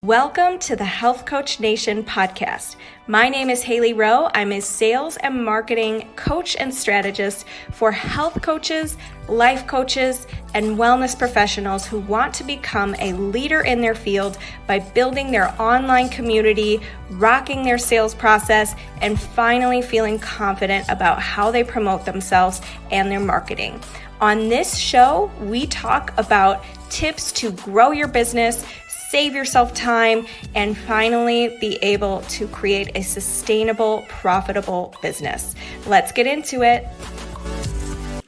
Welcome to the Health Coach Nation podcast. My name is Haley Rowe. I'm a sales and marketing coach and strategist for health coaches, life coaches, and wellness professionals who want to become a leader in their field by building their online community, rocking their sales process, and finally feeling confident about how they promote themselves and their marketing. On this show, we talk about tips to grow your business, save yourself time, and finally be able to create a sustainable, profitable business. Let's get into it.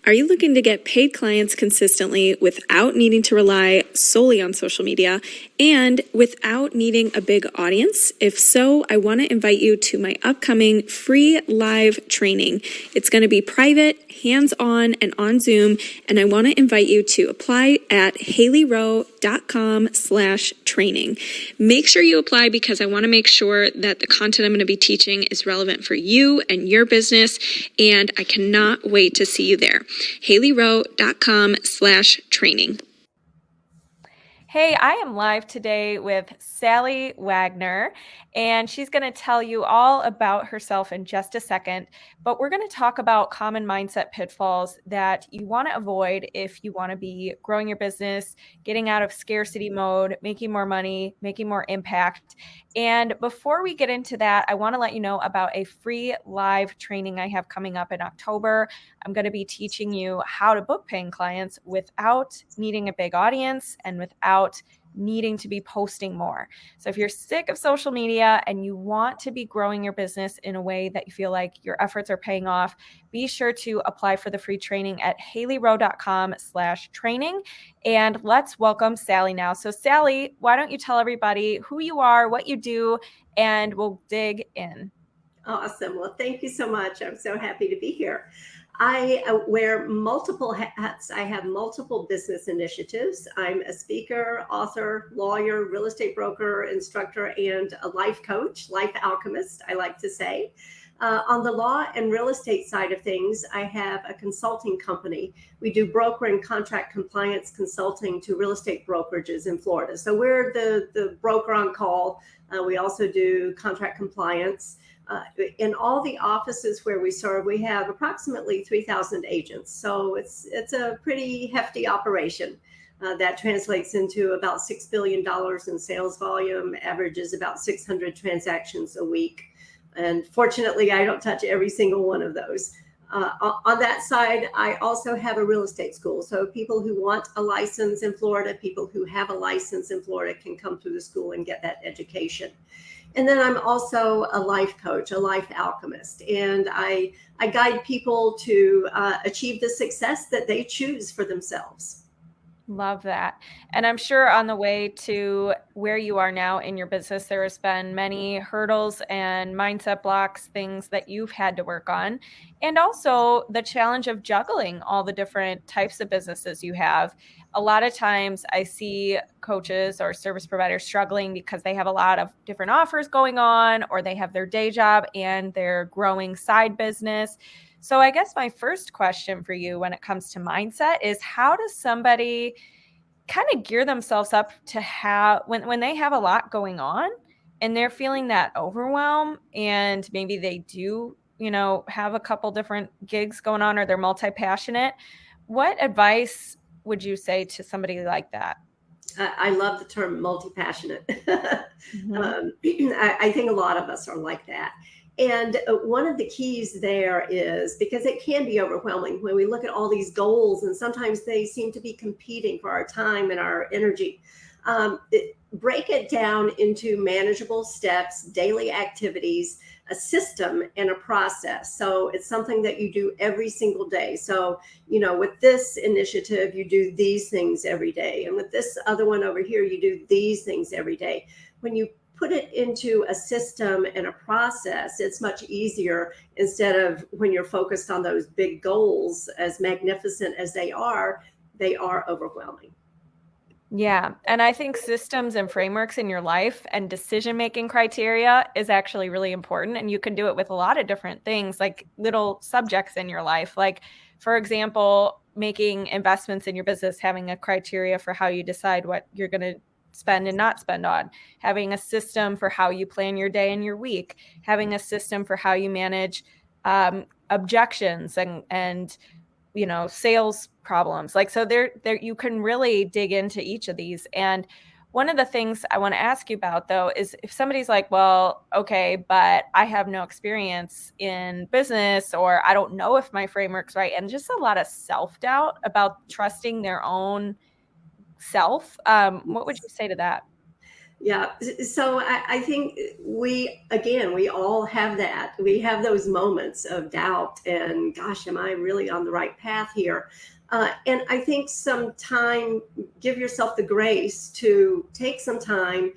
Are you looking to get paid clients consistently without needing to rely solely on social media and without needing a big audience? If so, I want to invite you to my upcoming free live training. It's going to be private, hands-on, and on Zoom, and I want to invite you to apply at haleyrowe.com/training. Make sure you apply because I want to make sure that the content I'm going to be teaching is relevant for you and your business, and I cannot wait to see you there. haleyrowe.com/training. Hey, I am live today with Sally Wagner, and she's going to tell you all about herself in just a second. But we're going to talk about common mindset pitfalls that you want to avoid if you want to be growing your business, getting out of scarcity mode, making more money, making more impact. And before we get into that, I want to let you know about a free live training I have coming up in October. I'm going to be teaching you how to book paying clients without needing a big audience and without needing to be posting more. So if you're sick of social media and you want to be growing your business in a way that you feel like your efforts are paying off, be sure to apply for the free training at haleyrowe.com/training. And let's welcome Sally now. So Sally, why don't you tell everybody who you are, what you do, and we'll dig in. Awesome. Well, thank you so much. I'm so happy to be here. I wear multiple hats. I have multiple business initiatives. I'm a speaker, author, lawyer, real estate broker, instructor, and a life coach, life alchemist, I like to say. On the law and real estate side of things, I have a consulting company. We do broker and contract compliance consulting to real estate brokerages in Florida. So we're the broker on call. We also do contract compliance. In all the offices where we serve, we have approximately 3,000 agents. So it's a pretty hefty operation. That translates into about $6 billion in sales volume, averages about 600 transactions a week. And fortunately, I don't touch every single one of those. On that side, I also have a real estate school. So people who want a license in Florida, people who have a license in Florida can come through the school and get that education. And then I'm also a life coach, a life alchemist, and I guide people to achieve the success that they choose for themselves. Love that. And I'm sure on the way to where you are now in your business, there has been many hurdles and mindset blocks, things that you've had to work on, and also the challenge of juggling all the different types of businesses you have. A lot of times I see coaches or service providers struggling because they have a lot of different offers going on, or they have their day job and their growing side business. So I guess my first question for you when it comes to mindset is, how does somebody kind of gear themselves up to have, when they have a lot going on and they're feeling that overwhelm, and maybe they do, have a couple different gigs going on, or they're multi-passionate? What advice would you say to somebody like that? I love the term multi-passionate. Mm-hmm. I think a lot of us are like that. And one of the keys there is, because it can be overwhelming when we look at all these goals, and sometimes they seem to be competing for our time and our energy. Break it down into manageable steps, daily activities, a system, and a process. So it's something that you do every single day. So, with this initiative, you do these things every day. And with this other one over here, you do these things every day. When you put it into a system and a process, it's much easier, instead of when you're focused on those big goals, as magnificent as they are overwhelming. Yeah. And I think systems and frameworks in your life and decision-making criteria is actually really important. And you can do it with a lot of different things, like little subjects in your life. Like, for example, making investments in your business, having a criteria for how you decide what you're going to spend and not spend on, having a system for how you plan your day and your week, having a system for how you manage objections and sales problems. Like, so there you can really dig into each of these. And one of the things I want to ask you about, though, is if somebody's like, well, okay, but I have no experience in business, or I don't know if my framework's right, and just a lot of self-doubt about trusting their own self. What would you say to that? Yeah. So I think we all have that. We have those moments of doubt and, gosh, am I really on the right path here? And I think give yourself the grace to take some time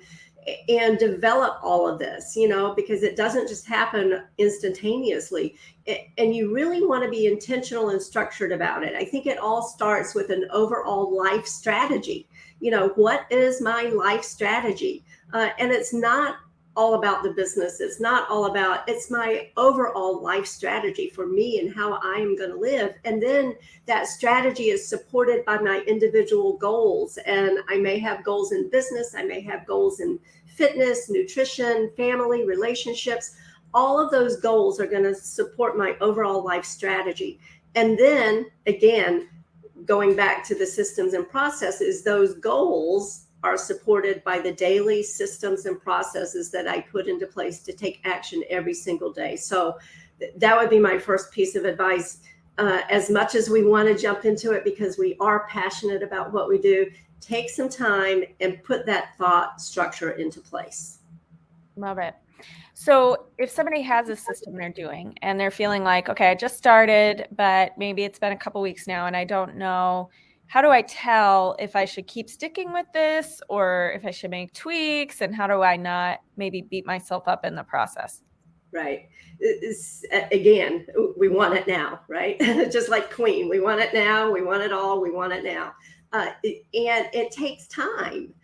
and develop all of this, because it doesn't just happen instantaneously. And you really want to be intentional and structured about it. I think it all starts with an overall life strategy. What is my life strategy? And it's not all about the business. It's my overall life strategy for me and how I am going to live. And then that strategy is supported by my individual goals. And I may have goals in business. I may have goals in fitness, nutrition, family, relationships. All of those goals are going to support my overall life strategy. And then again, going back to the systems and processes, those goals are supported by the daily systems and processes that I put into place to take action every single day. So that would be my first piece of advice. As much as we want to jump into it because we are passionate about what we do, take some time and put that thought structure into place. Love it. So if somebody has a system they're doing and they're feeling like, okay, I just started, but maybe it's been a couple weeks now and I don't know, how do I tell if I should keep sticking with this or if I should make tweaks, and how do I not maybe beat myself up in the process? Right. Again, we want it now, right? Just like Queen, we want it now. We want it all. We want it now. And it takes time.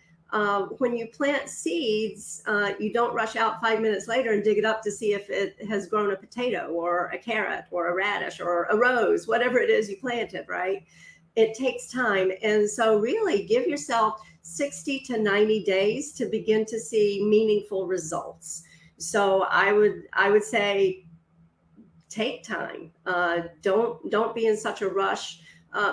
When you plant seeds, you don't rush out 5 minutes later and dig it up to see if it has grown a potato or a carrot or a radish or a rose, whatever it is you planted, right? It takes time. And so really give yourself 60 to 90 days to begin to see meaningful results. So I would say take time. Don't be in such a rush.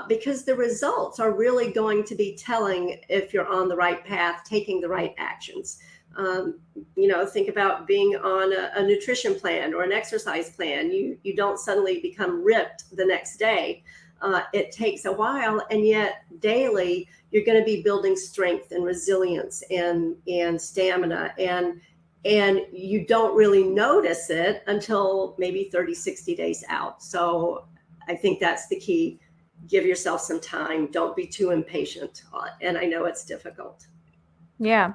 Because the results are really going to be telling if you're on the right path, taking the right actions. Think about being on a nutrition plan or an exercise plan. You don't suddenly become ripped the next day. It takes a while, and yet daily you're going to be building strength and resilience and stamina, and you don't really notice it until maybe 30, 60 days out. So I think that's the key. Give yourself some time. Don't be too impatient. And I know it's difficult. Yeah.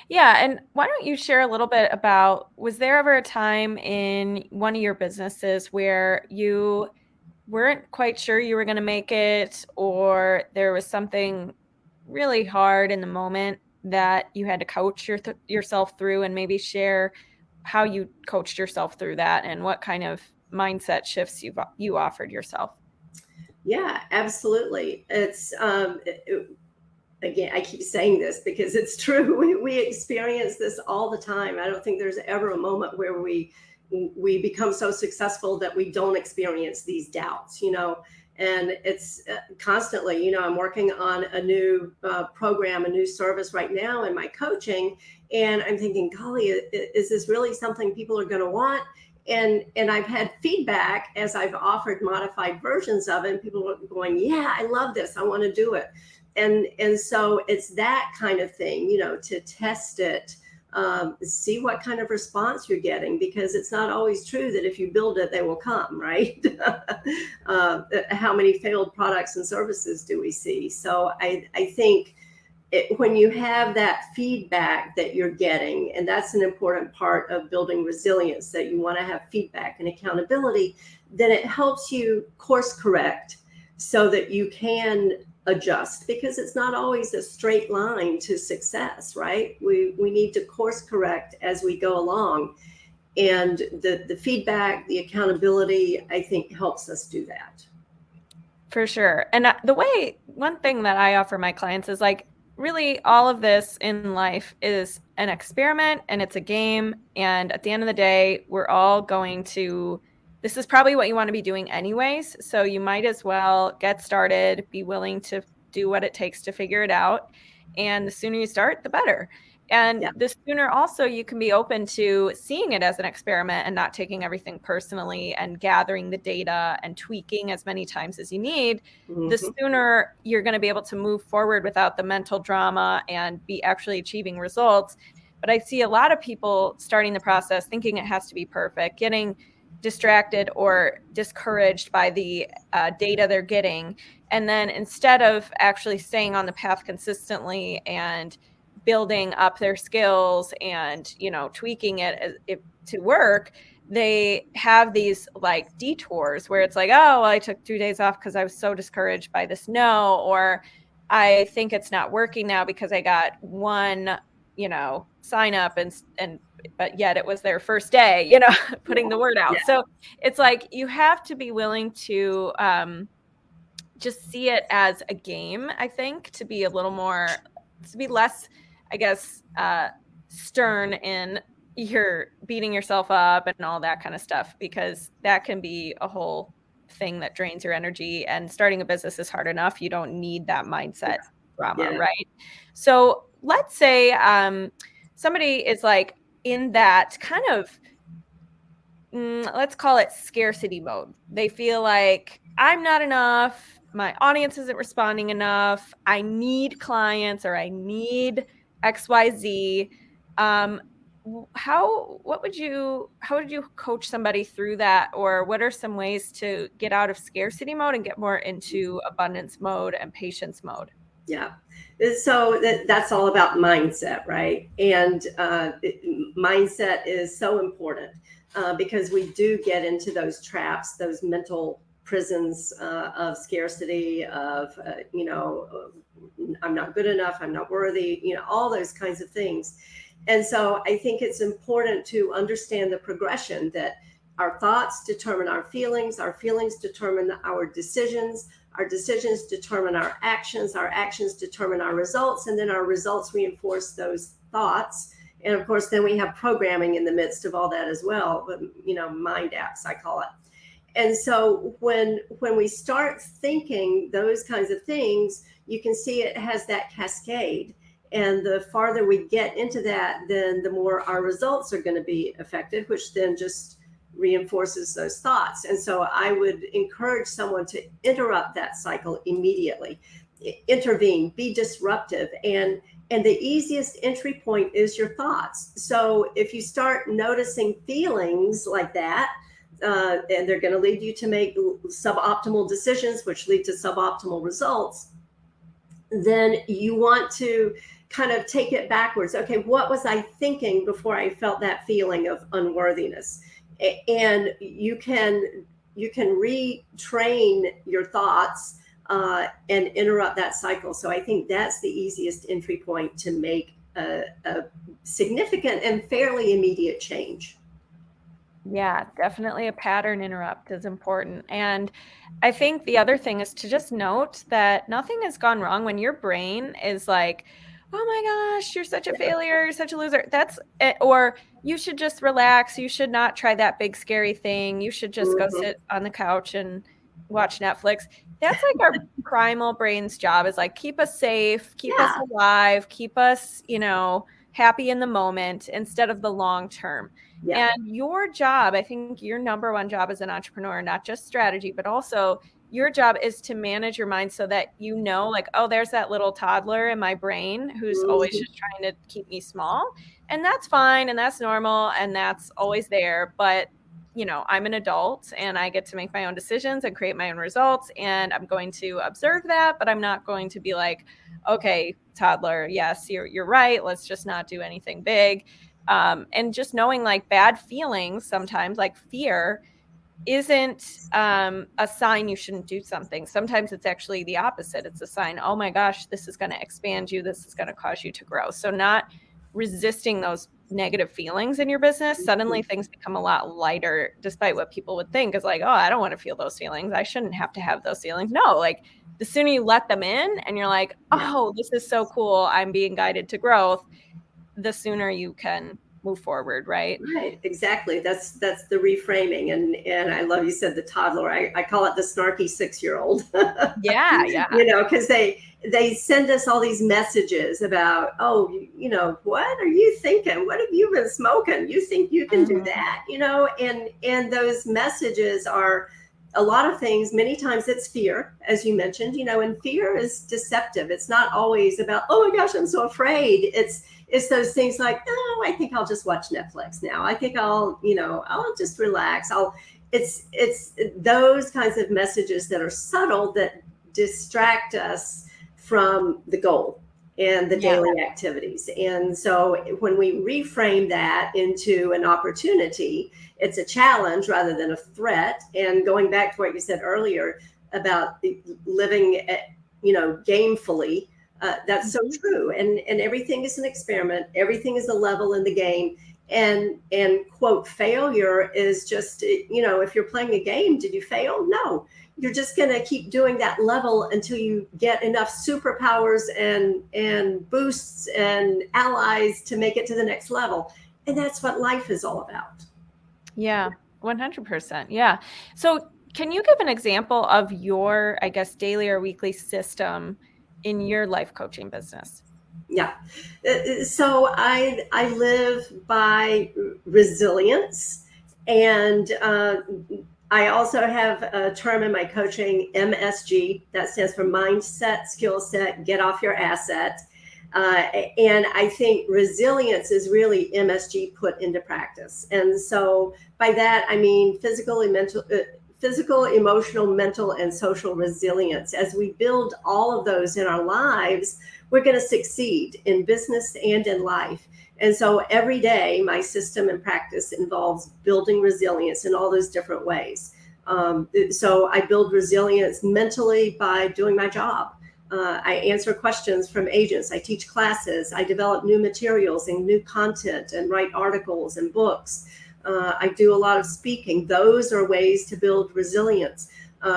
And why don't you share a little bit about, was there ever a time in one of your businesses where you weren't quite sure you were going to make it, or there was something really hard in the moment that you had to coach yourself through, and maybe share how you coached yourself through that and what kind of mindset shifts you offered yourself? Yeah, absolutely. It's again, I keep saying this because it's true. We experience this all the time. I don't think there's ever a moment where we become so successful that we don't experience these doubts, and it's constantly, I'm working on a new program, a new service right now in my coaching. And I'm thinking, golly, is this really something people are going to want? And I've had feedback as I've offered modified versions of it, and people are going, yeah, I love this. I want to do it. And so it's that kind of thing, to test it, see what kind of response you're getting, because it's not always true that if you build it, they will come, right? How many failed products and services do we see? So I think when you have that feedback that you're getting, and that's an important part of building resilience, that you want to have feedback and accountability, then it helps you course correct so that you can adjust, because it's not always a straight line to success, right? We need to course correct as we go along. And the feedback, the accountability, I think helps us do that. For sure. And one thing that I offer my clients is like, really all of this in life is an experiment and it's a game. And at the end of the day, we're all going to, this is probably what you want to be doing anyways. So you might as well get started, be willing to do what it takes to figure it out. And the sooner you start, the better. And Yeah. the sooner also you can be open to seeing it as an experiment and not taking everything personally and gathering the data and tweaking as many times as you need, the Mhm. sooner you're going to be able to move forward without the mental drama and be actually achieving results. But I see a lot of people starting the process thinking it has to be perfect, getting distracted or discouraged by the data they're getting. And then instead of actually staying on the path consistently and building up their skills and, tweaking it to work, they have these like detours where it's like, oh, well, I took 2 days off because I was so discouraged by this no, or I think it's not working now because I got one, sign up and but yet it was their first day, putting the word out. Yeah. So it's like you have to be willing to just see it as a game, I think, to be less, I guess, stern in you're beating yourself up and all that kind of stuff, because that can be a whole thing that drains your energy, and starting a business is hard enough. You don't need that mindset drama, Yeah. right? So let's say somebody is like in that kind of, let's call it scarcity mode. They feel like I'm not enough, my audience isn't responding enough, I need clients, or I need XYZ. How would you coach somebody through that, or what are some ways to get out of scarcity mode and get more into abundance mode and patience mode? Yeah. So that's all about mindset, right? And mindset is so important because we do get into those traps, those mental prisons of scarcity, of, I'm not good enough, I'm not worthy, all those kinds of things. And so I think it's important to understand the progression that our thoughts determine our feelings determine our decisions determine our actions determine our results, and then our results reinforce those thoughts. And of course, then we have programming in the midst of all that as well, mind apps, I call it. And so when we start thinking those kinds of things, you can see it has that cascade. And the farther we get into that, then the more our results are going to be affected, which then just reinforces those thoughts. And so I would encourage someone to interrupt that cycle immediately, intervene, be disruptive. And the easiest entry point is your thoughts. So if you start noticing feelings like that, and they're going to lead you to make suboptimal decisions, which lead to suboptimal results, then you want to kind of take it backwards. Okay, what was I thinking before I felt that feeling of unworthiness? And you can retrain your thoughts and interrupt that cycle. So I think that's the easiest entry point to make a significant and fairly immediate change. Yeah, definitely a pattern interrupt is important. And I think the other thing is to just note that nothing has gone wrong when your brain is like, oh my gosh, you're such a failure, you're such a loser. That's it. Or you should just relax. You should not try that big scary thing. You should just go sit on the couch and watch Netflix. That's like our primal brain's job, is like keep us safe, keep us alive, keep us, happy in the moment instead of the long term. Yeah. And your job, I think your number one job as an entrepreneur, not just strategy, but also your job is to manage your mind so that like, oh, there's that little toddler in my brain who's always just trying to keep me small. And that's fine. And that's normal. And that's always there. But, I'm an adult and I get to make my own decisions and create my own results. And I'm going to observe that, but I'm not going to be like, okay, toddler, yes, you're right. Let's just not do anything big. And just knowing like bad feelings sometimes, like fear, isn't a sign you shouldn't do something. Sometimes it's actually the opposite. It's a sign, oh my gosh, this is going to expand you. This is going to cause you to grow. So not resisting those negative feelings in your business, suddenly things become a lot lighter, despite what people would think is like, oh, I don't want to feel those feelings. I shouldn't have to have those feelings. No, like the sooner you let them in and you're like, oh, this is so cool, I'm being guided to growth, the sooner you can move forward, right? Right, exactly. That's the reframing, and I love you said the toddler. I call it the snarky 6-year-old. Yeah. Because they send us all these messages about, oh, what are you thinking? What have you been smoking? You think you can do that? And those messages are a lot of things. Many times it's fear, as you mentioned, and fear is deceptive. It's not always about, oh my gosh, I'm so afraid. It's those things like, oh, I think I'll just watch Netflix now. I think I'll just relax. It's those kinds of messages that are subtle that distract us from the goal and the daily activities. And so when we reframe that into an opportunity, it's a challenge rather than a threat. And going back to what you said earlier about living, gamefully, that's so true. And everything is an experiment. Everything is a level in the game. And quote, failure is just, if you're playing a game, did you fail? No. You're just going to keep doing that level until you get enough superpowers and boosts and allies to make it to the next level. And that's what life is all about. Yeah, 100%. Yeah. So can you give an example of your, I guess, daily or weekly system in your life coaching business? Yeah. So I live by resilience, and I also have a term in my coaching, MSG, that stands for mindset, skill set, get off your asset. And I think resilience is really MSG put into practice. And so by that, I mean physical, emotional, mental, and social resilience. As we build all of those in our lives, we're going to succeed in business and in life. And so every day, my system and practice involves building resilience in all those different ways. So I build resilience mentally by doing my job. I answer questions from agents. I teach classes. I develop new materials and new content and write articles and books. I do a lot of speaking. Those are ways to build resilience.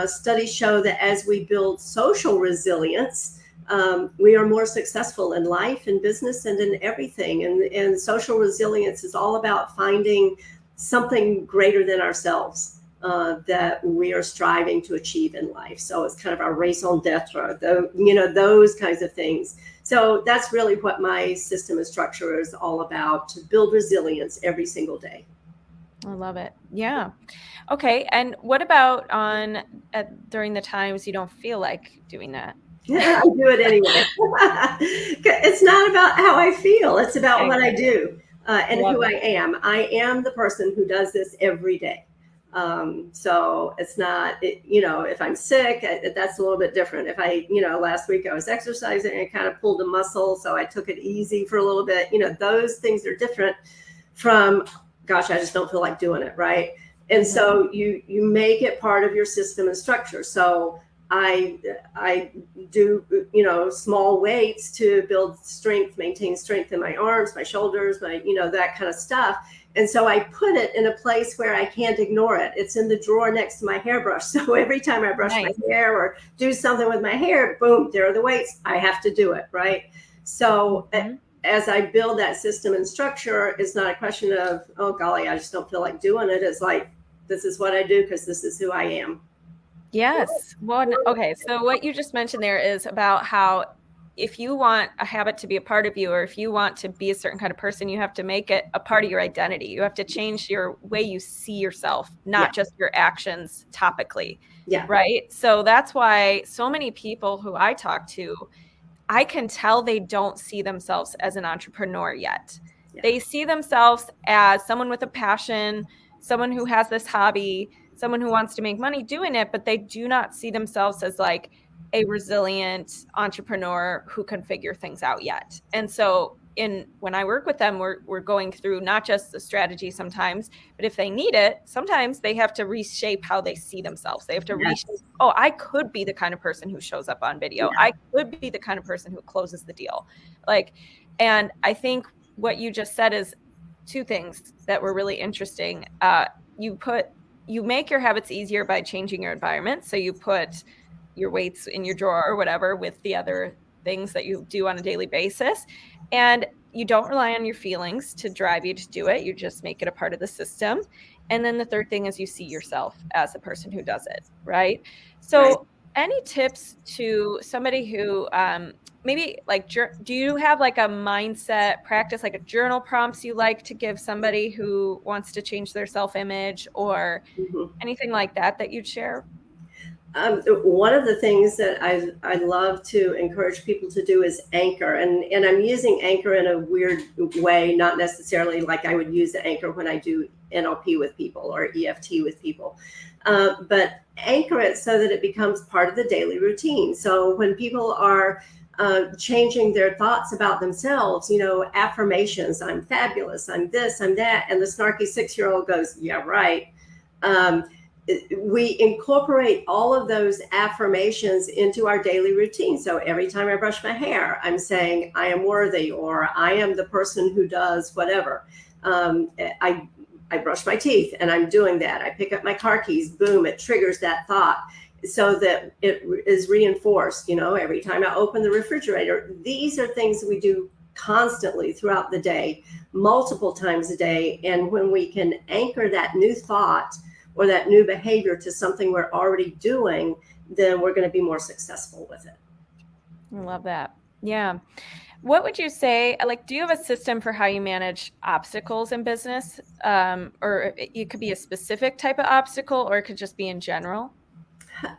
Studies show that as we build social resilience, we are more successful in life and business and in everything. And social resilience is all about finding something greater than ourselves that we are striving to achieve in life. So it's kind of our raison d'etre, those kinds of things. So that's really what my system and structure is all about, to build resilience every single day. I love it. Yeah. Okay. And what about during the times you don't feel like doing that? I do it anyway. It's not about how I feel. It's about what I do and who I am. I am the person who does this every day. So it's not, if I'm sick, that's a little bit different. If last week I was exercising, I kind of pulled a muscle, so I took it easy for a little bit. Those things are different from, gosh, I just don't feel like doing it. Right. And so you make it part of your system and structure. So I do, small weights to build strength, maintain strength in my arms, my shoulders, that kind of stuff. And so I put it in a place where I can't ignore it. It's in the drawer next to my hairbrush. So every time I brush my hair or do something with my hair, boom, there are the weights. I have to do it, right? So as I build that system and structure, it's not a question of, oh, golly, I just don't feel like doing it. It's like, this is what I do because this is who I am. Yes. Well, okay. So what you just mentioned there is about how if you want a habit to be a part of you, or if you want to be a certain kind of person, you have to make it a part of your identity. You have to change your way you see yourself, not just your actions topically. Yeah. Right. So that's why so many people who I talk to, I can tell they don't see themselves as an entrepreneur yet. Yeah. They see themselves as someone with a passion, someone who has this hobby, someone who wants to make money doing it, but they do not see themselves as like a resilient entrepreneur who can figure things out yet. And so when I work with them, we're going through not just the strategy sometimes, but if they need it, sometimes they have to reshape how they see themselves. They have to reshape, oh, I could be the kind of person who shows up on video. I could be the kind of person who closes the deal. And I think what you just said is two things that were really interesting. You make your habits easier by changing your environment. So you put your weights in your drawer or whatever with the other things that you do on a daily basis. And you don't rely on your feelings to drive you to do it. You just make it a part of the system. And then the third thing is you see yourself as the person who does it, right? So Right. any tips to somebody who maybe like, do you have like a mindset practice, like a journal prompts you like to give somebody who wants to change their self-image or Mhm. anything like that that you'd share? One of the things that I love to encourage people to do is anchor. And I'm using anchor in a weird way, not necessarily like I would use the anchor when I do NLP with people or EFT with people. But anchor it so that it becomes part of the daily routine. So when people are changing their thoughts about themselves, affirmations, I'm fabulous, I'm this, I'm that. And the snarky 6-year-old goes, yeah, right. Um, we incorporate all of those affirmations into our daily routine. So every time I brush my hair, I'm saying I am worthy, or I am the person who does whatever. I brush my teeth and I'm doing that. I pick up my car keys, boom, it triggers that thought so that it is reinforced. Every time I open the refrigerator, these are things we do constantly throughout the day, multiple times a day. And when we can anchor that new thought or that new behavior to something we're already doing, then we're going to be more successful with it. I love that. Yeah. What would you say, like, do you have a system for how you manage obstacles in business? Or it could be a specific type of obstacle, or it could just be in general?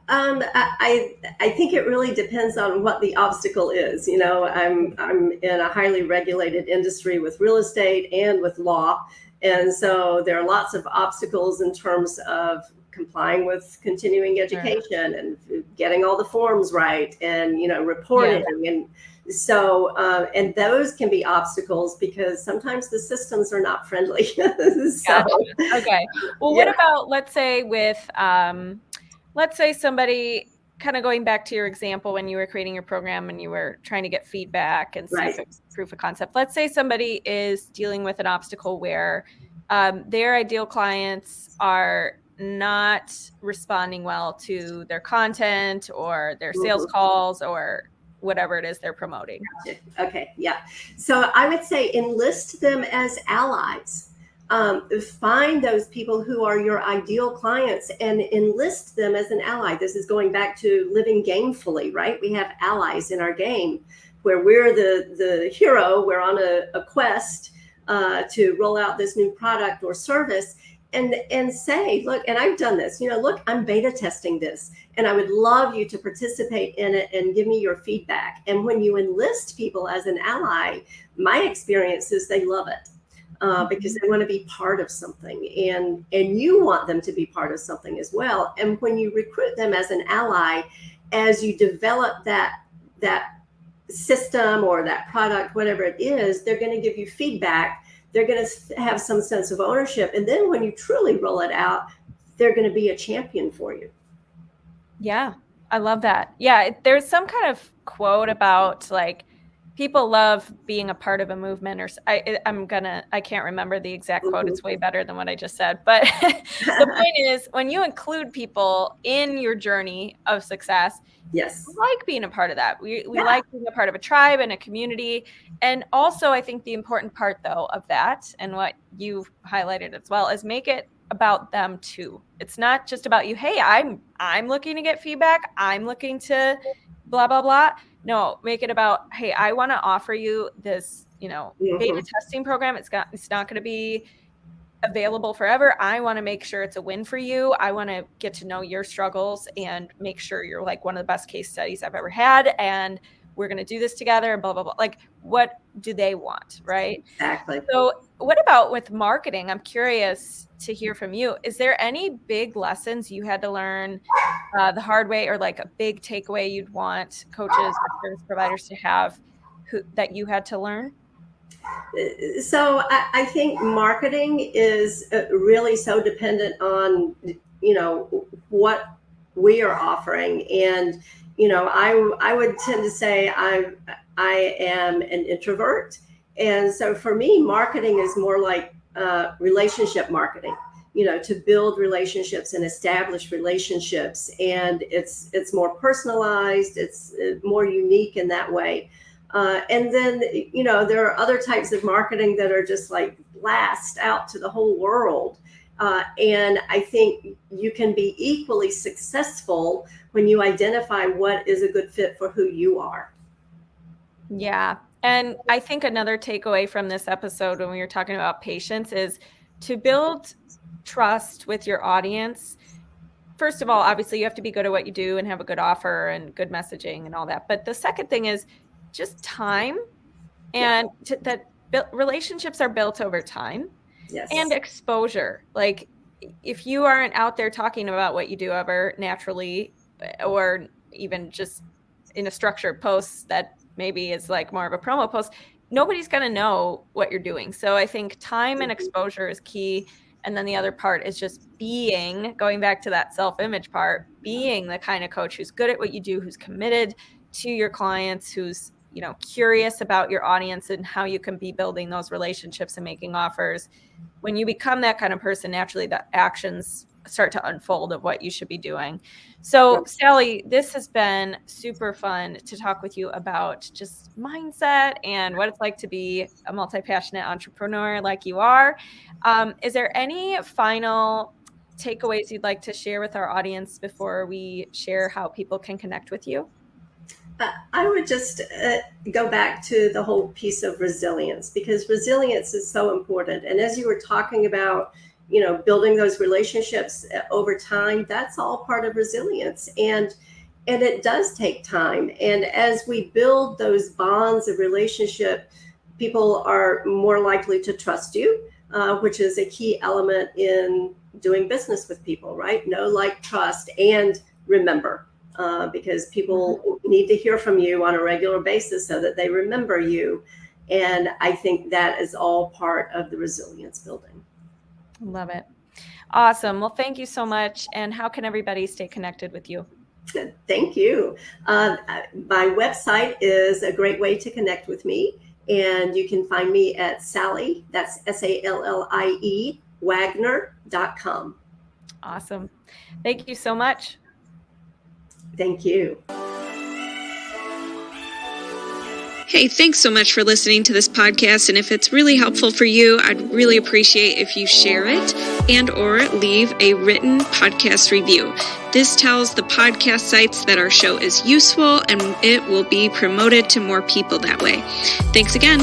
I think it really depends on what the obstacle is. I'm in a highly regulated industry with real estate and with law. And so there are lots of obstacles in terms of complying with continuing education and getting all the forms right and, reporting. Yeah. And so, and those can be obstacles because sometimes the systems are not friendly. So, Gotcha. Okay. Well, yeah, what about, let's say somebody, kind of going back to your example when you were creating your program and you were trying to get feedback and see if right. it's proof of concept. Let's say somebody is dealing with an obstacle where their ideal clients are not responding well to their content or their sales Mhm. calls or whatever it is they're promoting. Okay, yeah. So I would say enlist them as allies. Find those people who are your ideal clients and enlist them as an ally. This is going back to living gamefully, right? We have allies in our game where we're the hero. We're on a quest to roll out this new product or service. And say, look, and I've done this, look, I'm beta testing this and I would love you to participate in it and give me your feedback. And when you enlist people as an ally, my experience is they love it because they want to be part of something, and you want them to be part of something as well. And when you recruit them as an ally, as you develop that system or that product, whatever it is, they're going to give you feedback. They're going to have some sense of ownership. And then when you truly roll it out, they're going to be a champion for you. Yeah, I love that. Yeah, there's some kind of quote about like people love being a part of a movement, or I can't remember the exact quote. It's way better than what I just said. But the point is, when you include people in your journey of success, Yes. we like being a part of that. We Yeah. like being a part of a tribe and a community. And also, I think the important part, though, of that, and what you've highlighted as well, is make it about them too. It's not just about you. Hey, I'm looking to get feedback. I'm looking to blah blah blah. No, make it about, hey, I want to offer you this, beta testing program. It's not going to be available forever. I want to make sure it's a win for you. I want to get to know your struggles and make sure you're like one of the best case studies I've ever had. And we're going to do this together and blah, blah, blah. Like, what do they want? Right. Exactly. So what about with marketing? I'm curious to hear from you. Is there any big lessons you had to learn the hard way, or like a big takeaway you'd want coaches or service providers to have that you had to learn? So I think marketing is really so dependent on, what we are offering. And, I would tend to say I am an introvert. And so for me, marketing is more like relationship marketing, to build relationships and establish relationships. And it's more personalized, it's more unique in that way. And then, there are other types of marketing that are just like blast out to the whole world. And I think you can be equally successful when you identify what is a good fit for who you are. Yeah. And I think another takeaway from this episode when we were talking about patience is to build trust with your audience. First of all, obviously you have to be good at what you do and have a good offer and good messaging and all that. But the second thing is just time, and that relationships are built over time. Yes. And exposure. Like if you aren't out there talking about what you do ever naturally, or even just in a structured post that maybe is like more of a promo post, nobody's going to know what you're doing. So I think time and exposure is key. And then the other part is just going back to that self-image part, being the kind of coach who's good at what you do, who's committed to your clients, who's curious about your audience and how you can be building those relationships and making offers. When you become that kind of person, naturally the actions start to unfold of what you should be doing. So Sally, this has been super fun to talk with you about just mindset and what it's like to be a multi-passionate entrepreneur like you are. Is there any final takeaways you'd like to share with our audience before we share how people can connect with you? I would just go back to the whole piece of resilience, because resilience is so important. And as you were talking about, building those relationships over time, that's all part of resilience. And it does take time. And as we build those bonds of relationship, people are more likely to trust you, which is a key element in doing business with people, right? Know, like, trust, and remember. Because people need to hear from you on a regular basis so that they remember you. And I think that is all part of the resilience building. Love it. Awesome. Well, thank you so much. And how can everybody stay connected with you? Thank you. My website is a great way to connect with me. And you can find me at Sally, that's SALLIE, Wagner.com. Awesome. Thank you so much. Thank you. Hey, thanks so much for listening to this podcast. And if it's really helpful for you, I'd really appreciate if you share it and or leave a written podcast review. This tells the podcast sites that our show is useful and it will be promoted to more people that way. Thanks again.